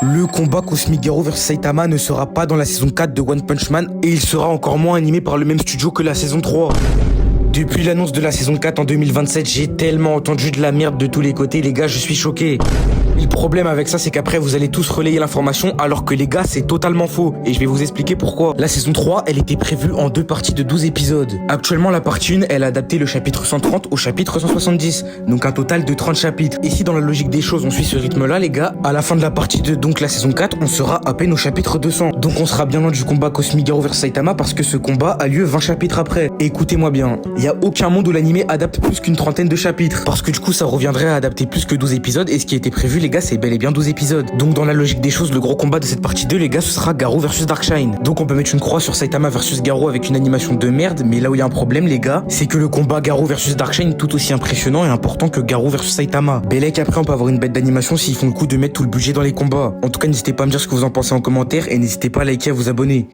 Le combat Cosmic Garo vs Saitama ne sera pas dans la saison 4 de One Punch Man et il sera encore moins animé par le même studio que la saison 3. Depuis l'annonce de la saison 4 en 2027, j'ai tellement entendu de la merde de tous les côtés, les gars, je suis choqué. Le problème avec ça, c'est qu'après, vous allez tous relayer l'information, alors que les gars, c'est totalement faux. Et je vais vous expliquer pourquoi. La saison 3, elle était prévue en 2 parties de 12 épisodes. Actuellement, la partie 1, elle a adapté le chapitre 130 au chapitre 170. Donc un total de 30 chapitres. Et si dans la logique des choses, on suit ce rythme-là, les gars, à la fin de la partie 2, donc la saison 4, on sera à peine au chapitre 200. Donc on sera bien loin du combat Cosmic Garo vs Saitama parce que ce combat a lieu 20 chapitres après. Et écoutez-moi bien, il y a aucun monde où l'animé adapte plus qu'une trentaine de chapitres. Parce que du coup, ça reviendrait à adapter plus que 12 épisodes. Et ce qui était prévu, les gars, c'est bel et bien 12 épisodes. Donc dans la logique des choses, le gros combat de cette partie 2, les gars, ce sera Garou versus Darkshine. Donc on peut mettre une croix sur Saitama versus Garou avec une animation de merde, mais là où il y a un problème, les gars, c'est que le combat Garou versus Darkshine est tout aussi impressionnant et important que Garou versus Saitama. Belek, après on peut avoir une bête d'animation s'ils font le coup de mettre tout le budget dans les combats. En tout cas, n'hésitez pas à me dire ce que vous en pensez en commentaire et n'hésitez pas à liker et à vous abonner.